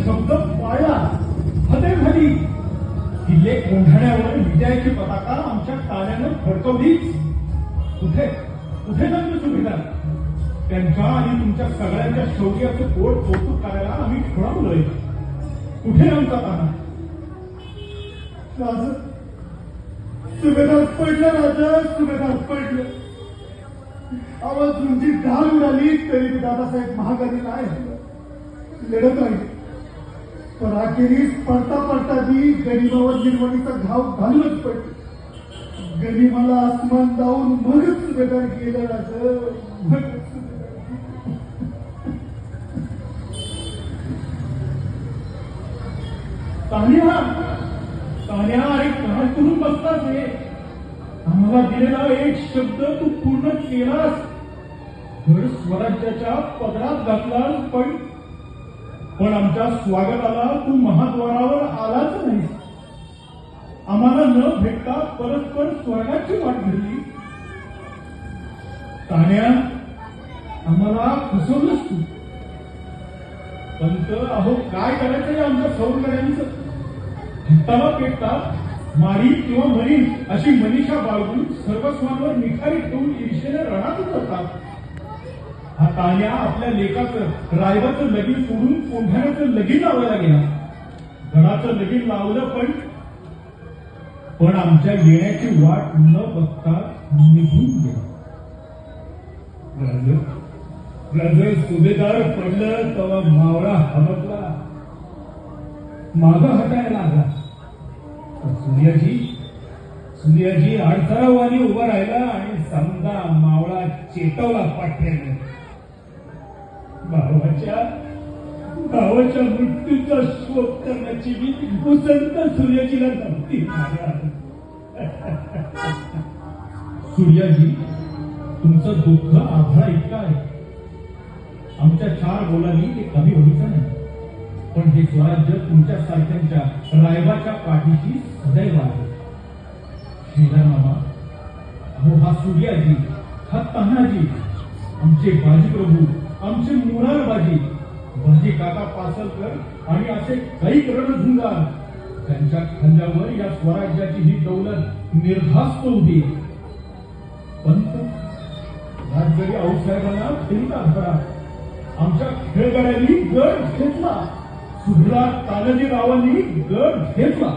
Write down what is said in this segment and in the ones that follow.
शब्द पाळला. हदे झाली. किल्ले कोंढाण्यावर विजयाची पताका आमच्या ताण्यानं फडकवलीच. कुठे कुठे जमले सुभेदार? त्यांच्या आणि तुमच्या सगळ्यांच्या शौर्याचं पोट कौतुक करायला आम्ही ठोळावलोय. कुठे आमचा ताना? राजा, सुभेदार पडलं. राजा, सुभेदार पडलं. आवाज तुमची ढाल उडाली तरी दादासाहेब महागारी काय लढत राहील. पण अखेरीस पडता पडता ती गनिमावर निर्वाणीचा घाव घालूनच पडली. गनिमाला आसमान जाऊन मगच सुभेदार गेलं. राजा, तान्या तान्या, अरे काय करून बसतास रे? आम्हाला दिलेला एक शब्द तू पूर्ण केलास. धड स्वराज्याच्या पदरात घातलास. पण आमच्या स्वागताला तू महाद्वारावर आलाच नाही. आम्हाला न भेटता परस्पर स्वर्गाची वाट धरली. तान्या, आम्हाला फसवलंस तू. पंत, अहो काय करायचं आमच्या सौरगड्यांचं? हिताला पेटतात मारी किंवा मरीन अशी मनीषा बाळगून सर्वस्वांवर निखारी ठेवून ईर्षेने रणात उतरतात. हा तान्या आपल्या लेकाचं रायबाचं लगीन सोडून कोंढाण्याचं लगीन लावायला गेला. गडाचं लगीन लावलं पण आमच्या येण्याची वाट न बघता निघून गेला. सुभेदार पडलं तेव्हा मावळा हबकला, मागं हटायला लागला. सूर्याजी अडसरावानी उभा राहिला आणि समजा मावळा चेतवला पाठ्याने. भावाच्या मृत्यूचा शोध करण्याची मी उसंत सूर्याजीला जमती. सूर्याजी, तुमचं दुःख आभाळा इतकं आहे. आमच्या 4 बोलांनी ते कमी व्हायचं नाही. पण हे स्वराज्य तुमच्या सारख्यांच्या रायबाच्या पाठीशी सदैव आहे. श्रीधर मामा, अहो हा सूर्याजी, हा तानाजी, आमचे बाजीप्रभू, आमचे मोरारबाजी, बाजी काका पासलकर आणि असे काही रणधुंगार, त्यांच्या खांद्यावर या स्वराज्याची ही दौलत निर्धास्त उभी. पंत, राजगडी आऊसाहेबांना फिरता भरा. आमच्या खेळगड्यांनी गड घेतला. सुभ्रा तानाजीरावांनी गड घेतला.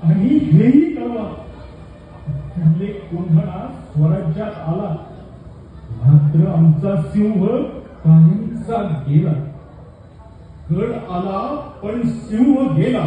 आणि हेही कळवा, त्यामुळे कोंढाणा स्वराज्यात आला. मात्र आमचा सिंह काहींचा गेला. गड आला पण सिंह गेला.